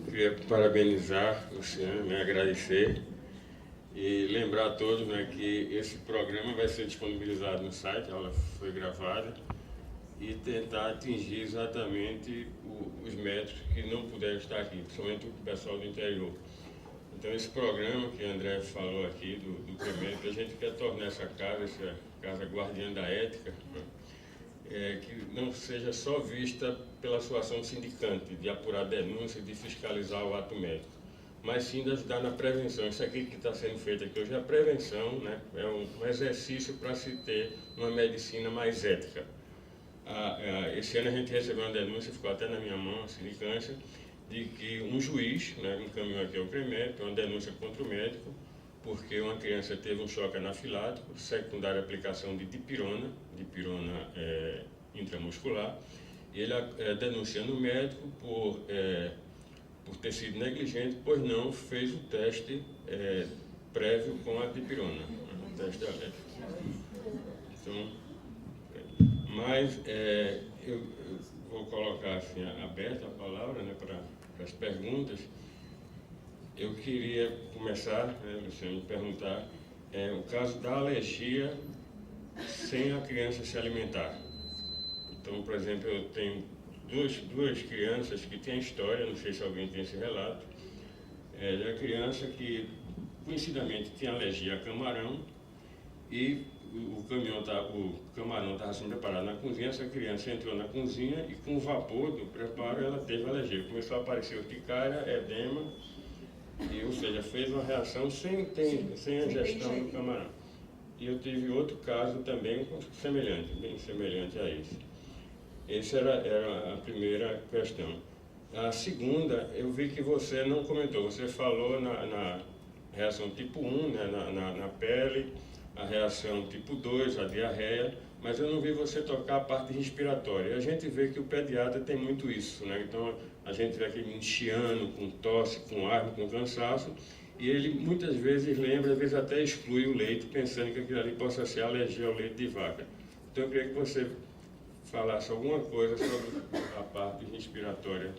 Queria parabenizar o senhor, né, agradecer e lembrar a todos, né, que esse programa vai ser disponibilizado no site, a aula foi gravada, e tentar atingir exatamente os médicos que não puderam estar aqui, principalmente o pessoal do interior. Então, esse programa que a André falou aqui, do CREMET, a gente quer tornar essa casa guardiã da ética, né, que não seja só vista pela sua ação sindicante, de apurar denúncia, de fiscalizar o ato médico, mas sim de ajudar na prevenção. Isso aqui que está sendo feito aqui hoje é a prevenção, né? É um exercício para se ter uma medicina mais ética. Esse ano a gente recebeu uma denúncia, ficou até na minha mão, a sindicância, de que um juiz, né, encaminhou aqui ao CREMET, uma denúncia contra o médico, porque uma criança teve um choque anafilático, secundária à aplicação de dipirona intramuscular, e ele denunciando o médico por ter sido negligente, pois não fez o teste prévio com a dipirona, o teste alérgico. Então, mas eu vou colocar assim, aberta a palavra, né, para as perguntas. Eu queria começar, né, Luciano, perguntar o caso da alergia sem a criança se alimentar. Então, por exemplo, eu tenho duas crianças que têm história, não sei se alguém tem esse relato, de uma criança que, conhecidamente, tinha alergia a camarão e o camarão estava sendo preparado na cozinha, essa criança entrou na cozinha e com o vapor do preparo ela teve alergia. Começou a aparecer urticária, edema, ou seja, fez uma reação sem a ingestão do camarão. E eu tive outro caso também semelhante, bem semelhante a esse. Essa era a primeira questão. A segunda, eu vi que você não comentou, você falou na reação tipo 1, né, na pele, a reação tipo 2, a diarreia, mas eu não vi você tocar a parte respiratória. E a gente vê que o pediatra tem muito isso, né? Então a gente vê aquele enxiano, com tosse, com asma, com cansaço, e ele muitas vezes lembra, às vezes até exclui o leite, pensando que aquilo ali possa ser alergia ao leite de vaca. Então eu queria que você falasse alguma coisa sobre a parte respiratória.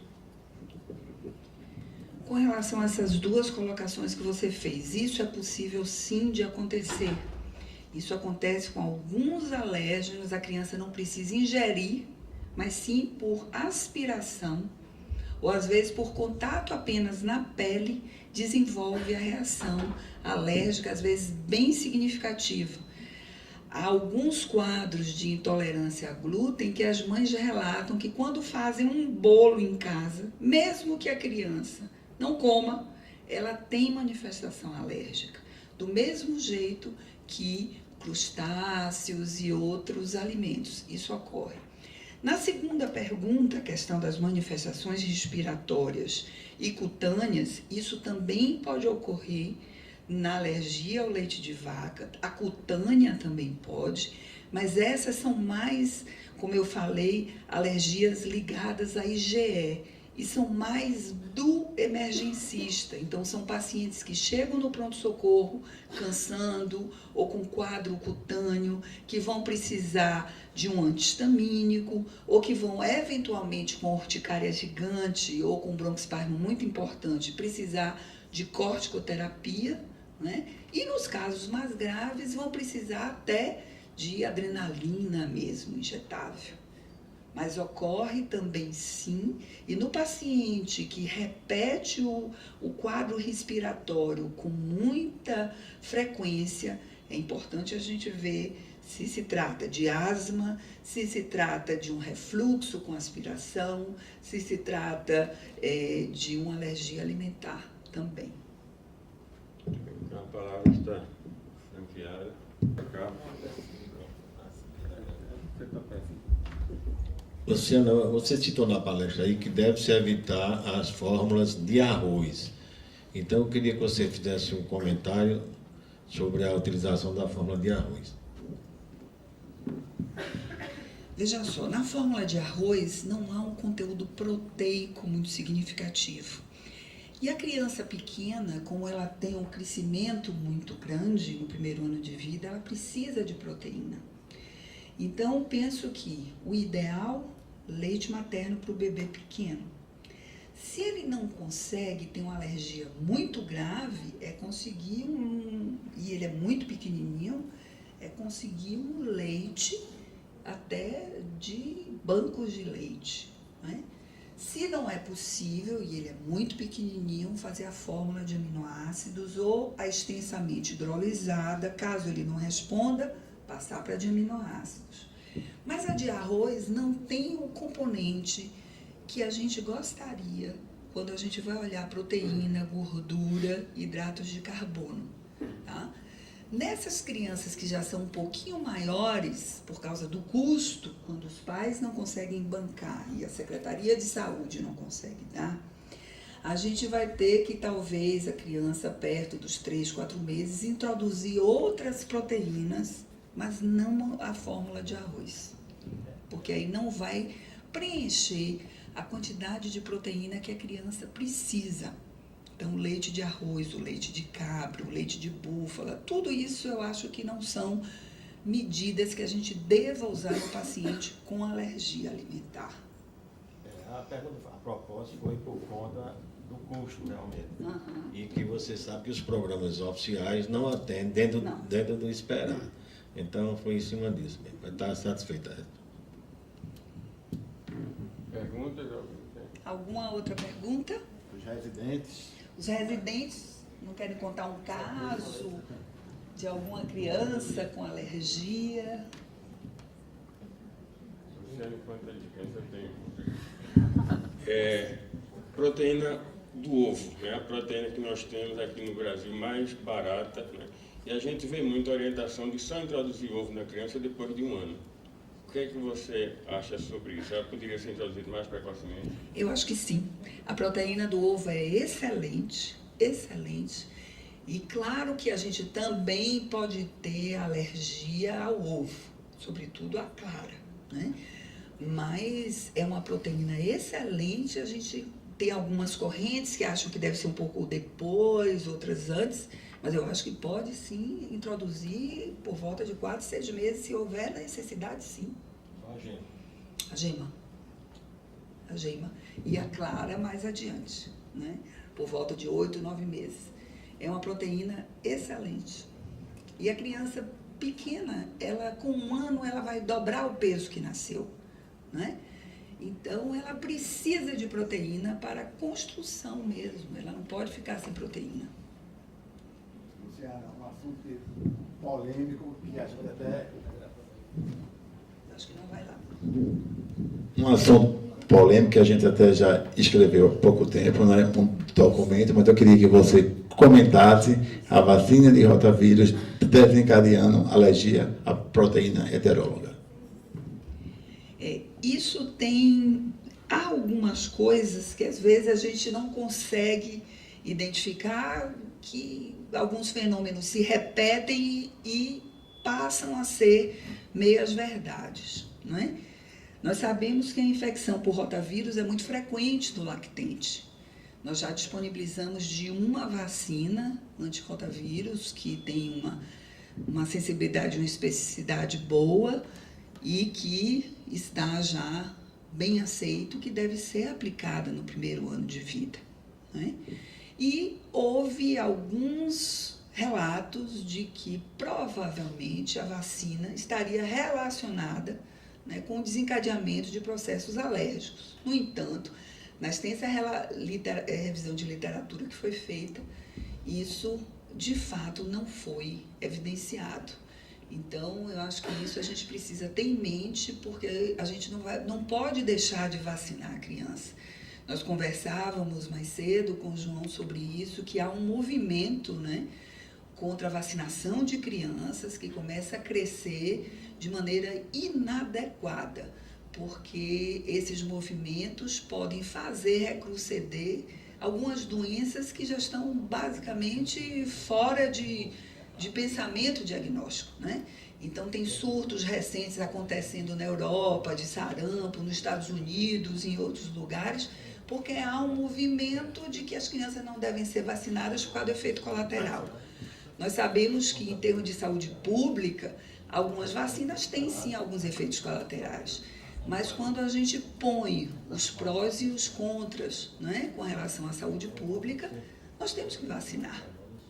Com relação a essas duas colocações que você fez, isso é possível sim de acontecer. Isso acontece com alguns alérgenos, a criança não precisa ingerir, mas sim por aspiração, ou às vezes por contato apenas na pele, desenvolve a reação alérgica, às vezes bem significativa. Há alguns quadros de intolerância a glúten que as mães relatam que quando fazem um bolo em casa, mesmo que a criança não coma, ela tem manifestação alérgica. Do mesmo jeito que crustáceos e outros alimentos. Isso ocorre. Na segunda pergunta, a questão das manifestações respiratórias e cutâneas, isso também pode ocorrer na alergia ao leite de vaca. A cutânea também pode, mas essas são mais, como eu falei, alergias ligadas à IgE. E são mais do emergencista. Então, são pacientes que chegam no pronto-socorro cansando ou com quadro cutâneo, que vão precisar de um antihistamínico ou que vão, eventualmente, com urticária gigante ou com broncoespasmo muito importante, precisar de corticoterapia, né? E nos casos mais graves, vão precisar até de adrenalina mesmo, injetável. Mas ocorre também sim, e no paciente que repete o quadro respiratório com muita frequência, é importante a gente ver se se trata de asma, se se trata de um refluxo com aspiração, se se trata de uma alergia alimentar também. A palavra está franqueada. Luciana, você citou na palestra aí que deve-se evitar as fórmulas de arroz. Então, eu queria que você fizesse um comentário sobre a utilização da fórmula de arroz. Veja só, na fórmula de arroz não há um conteúdo proteico muito significativo. E a criança pequena, como ela tem um crescimento muito grande no primeiro ano de vida, ela precisa de proteína. Então, penso que o ideal, leite materno para o bebê pequeno. Se ele não consegue, tem uma alergia muito grave, é conseguir e ele é muito pequenininho, é conseguir um leite até de bancos de leite, né? Se não é possível, e ele é muito pequenininho, fazer a fórmula de aminoácidos ou a extensamente hidrolisada, caso ele não responda, passar para de aminoácidos. Mas a de arroz não tem o componente que a gente gostaria quando a gente vai olhar proteína, gordura, hidratos de carbono, tá? Nessas crianças que já são um pouquinho maiores, por causa do custo, quando os pais não conseguem bancar e a Secretaria de Saúde não consegue dar, a gente vai ter que, talvez, a criança perto dos 3, 4 meses, introduzir outras proteínas, mas não a fórmula de arroz, porque aí não vai preencher a quantidade de proteína que a criança precisa. Então, o leite de arroz, o leite de cabra, o leite de búfala, tudo isso eu acho que não são medidas que a gente deva usar no paciente com alergia alimentar. A pergunta, a propósito, foi por conta do custo, realmente. Uhum. E que você sabe que os programas oficiais não atendem dentro do esperado. Então, foi em cima disso mesmo. Vai estar satisfeita. Perguntas? Alguma outra pergunta? Os residentes. Os residentes não querem contar um caso de alguma criança com alergia? Luciano, quanto de criança tem? Proteína do ovo, né? A proteína que nós temos aqui no Brasil mais barata, né? E a gente vê muita orientação de só introduzir ovo na criança depois de 1 ano. que é que você acha sobre isso? Ela poderia ser introduzida mais precocemente? Eu acho que sim. A proteína do ovo é excelente, excelente. E claro que a gente também pode ter alergia ao ovo, sobretudo a clara, né? Mas é uma proteína excelente. A gente tem algumas correntes que acham que deve ser um pouco depois, outras antes, mas eu acho que pode sim introduzir por volta de 4, 6 meses, se houver necessidade, sim. Só a gema. A gema. A gema. E a clara mais adiante, né? Por volta de 8, 9 meses. É uma proteína excelente. E a criança pequena, ela com 1 ano, ela vai dobrar o peso que nasceu, né? Então, ela precisa de proteína para a construção mesmo. Ela não pode ficar sem proteína. Luciana, um assunto polêmico que a gente até... Acho que não vai lá. Um assunto polêmico que a gente até já escreveu há pouco tempo, né? Um documento, mas eu queria que você comentasse a vacina de rotavírus desencadeando alergia à proteína heteróloga. Isso tem algumas coisas que às vezes a gente não consegue identificar, que alguns fenômenos se repetem e passam a ser meias verdades, não é? Nós sabemos que a infecção por rotavírus é muito frequente no lactente. Nós já disponibilizamos de uma vacina anti-rotavírus que tem uma sensibilidade, uma especificidade boa e que está já bem aceito, que deve ser aplicada no primeiro ano de vida, né? E houve alguns relatos de que provavelmente a vacina estaria relacionada, né, com o desencadeamento de processos alérgicos. No entanto, na extensa revisão de literatura que foi feita, isso de fato não foi evidenciado. Então, eu acho que isso a gente precisa ter em mente, porque a gente não pode deixar de vacinar a criança. Nós conversávamos mais cedo com o João sobre isso, que há um movimento, né, contra a vacinação de crianças que começa a crescer de maneira inadequada, porque esses movimentos podem fazer retroceder algumas doenças que já estão basicamente fora de pensamento diagnóstico, né? Então, tem surtos recentes acontecendo na Europa, de sarampo, nos Estados Unidos, em outros lugares, porque há um movimento de que as crianças não devem ser vacinadas por causa do efeito colateral. Nós sabemos que, em termos de saúde pública, algumas vacinas têm, sim, alguns efeitos colaterais. Mas quando a gente põe os prós e os contras, né, com relação à saúde pública, nós temos que vacinar.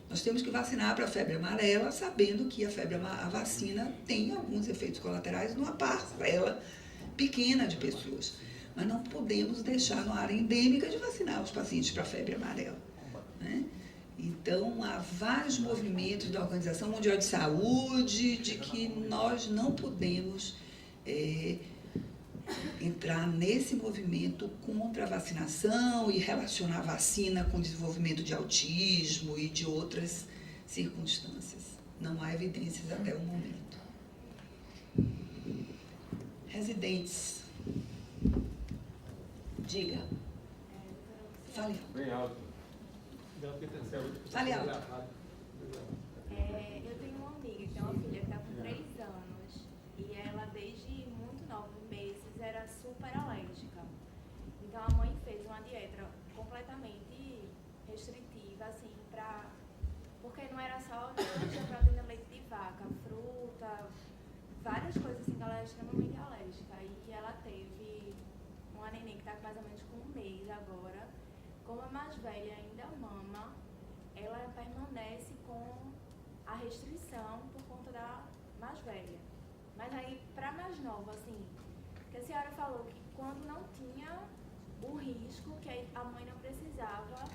Nós temos que vacinar para a febre amarela, sabendo que a vacina tem alguns efeitos colaterais numa parcela pequena de pessoas. Mas não podemos deixar na área endêmica de vacinar os pacientes para a febre amarela, né? Então, há vários movimentos da Organização Mundial de Saúde de que nós não podemos entrar nesse movimento contra a vacinação e relacionar a vacina com o desenvolvimento de autismo e de outras circunstâncias. Não há evidências até o momento. Residentes. Diga. Fale. Bem alto. Fale alto. Eu tenho uma amiga que tem uma filha que está com 3 anos e ela, desde muito nova, meses, era super alérgica. Então, a mãe fez uma dieta completamente restritiva, assim, porque não era só proteína, leite de vaca, fruta, várias coisas assim que ela é extremamente alérgica. E ela teve uma neném que está mais ou menos com 1 mês agora. Como a mais velha ainda mama, ela permanece com a restrição por conta da mais velha. Mas aí, para mais nova, assim, que a senhora falou que quando não tinha o risco, que a mãe não precisava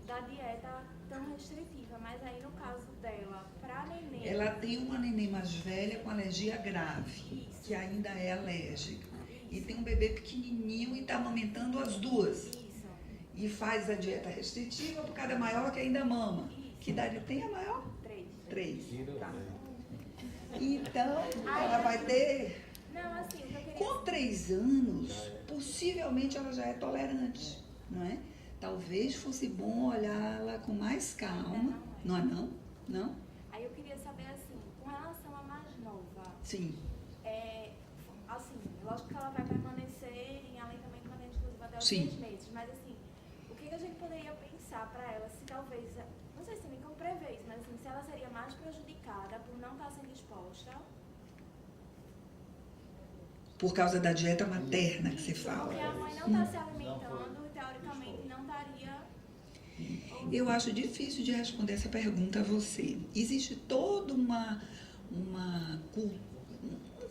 da dieta tão restritiva, mas aí no caso dela, para neném... Ela tem uma neném mais velha com alergia grave, Isso. que ainda é alérgica. E tem um bebê pequenininho e está amamentando as duas. Isso. E faz a dieta restritiva por cada maior que ainda mama. Que idade tem a maior? 3. 3. Tá. Então, ela vai ter Não, assim, o que eu queria... Com 3 anos, possivelmente ela já é tolerante, não é? Talvez fosse bom olhá-la com mais calma. Não é não? Não? Aí eu queria saber, assim, com relação à mais nova, Sim. assim, lógico que ela vai permanecer em aleitamento materno exclusivo até os Sim. 6 meses, mas assim, o que a gente poderia pensar para ela, se talvez, não sei se nem como prever isso, mas assim, se ela seria mais prejudicada por não estar sendo exposta? Por causa da dieta materna que você fala. Porque a mãe não está se alimentando e teoricamente não estaria... Eu acho difícil de responder essa pergunta a você. Existe todo um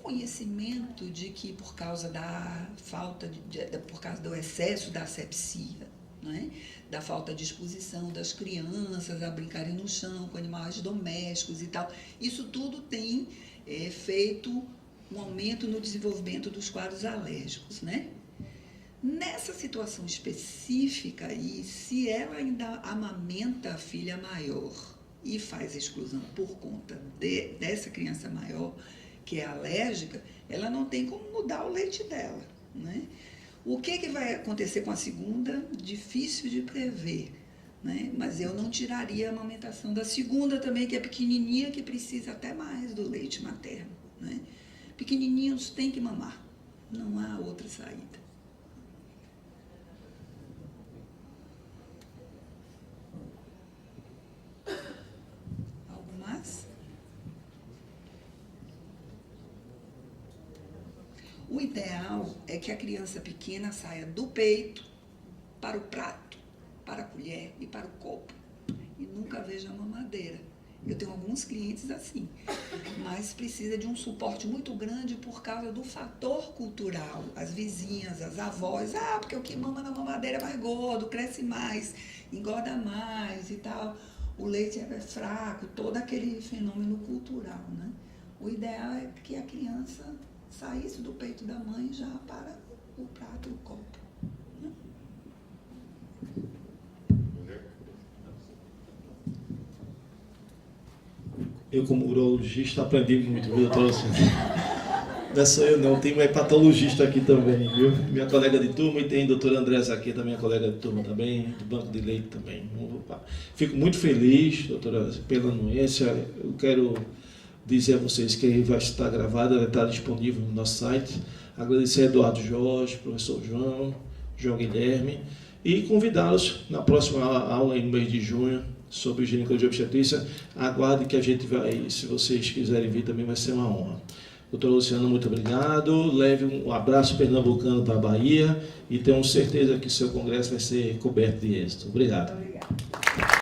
conhecimento de que por causa da falta por causa do excesso da asepsia, né? Da falta de exposição das crianças a brincarem no chão com animais domésticos e tal, isso tudo tem feito um aumento no desenvolvimento dos quadros alérgicos, né? Nessa situação específica aí, se ela ainda amamenta a filha maior e faz a exclusão por conta dessa criança maior, que é alérgica, ela não tem como mudar o leite dela, né? O que vai acontecer com a segunda? Difícil de prever, né? Mas eu não tiraria a amamentação da segunda também, que é pequenininha, que precisa até mais do leite materno, né? Pequenininhos têm que mamar, não há outra saída. Algo mais? O ideal é que a criança pequena saia do peito para o prato, para a colher e para o copo, e nunca veja a mamadeira. Eu tenho alguns clientes assim, mas precisa de um suporte muito grande por causa do fator cultural. As vizinhas, as avós, porque o que mama na mamadeira é mais gordo, cresce mais, engorda mais e tal. O leite é fraco, todo aquele fenômeno cultural, né? O ideal é que a criança saísse do peito da mãe já para o prato e o copo. Eu, como urologista, aprendi muito, viu, doutora Luciana? Não é só eu não, tem uma hepatologista aqui também, viu? Minha colega de turma, e tem a doutora Andressa aqui, também, a colega de turma também, do Banco de Leite também. Fico muito feliz, doutora, pela anuência. Eu quero dizer a vocês que vai estar gravada, vai estar disponível no nosso site. Agradecer a Eduardo Jorge, professor João Guilherme, e convidá-los na próxima aula, no mês de junho, sobre ginecologia e obstetrícia. Aguarde que a gente vai, se vocês quiserem vir também, vai ser uma honra. Doutora Luciana, muito obrigado. Leve um abraço pernambucano para a Bahia e tenho certeza que seu congresso vai ser coberto de êxito. Obrigado. Obrigada.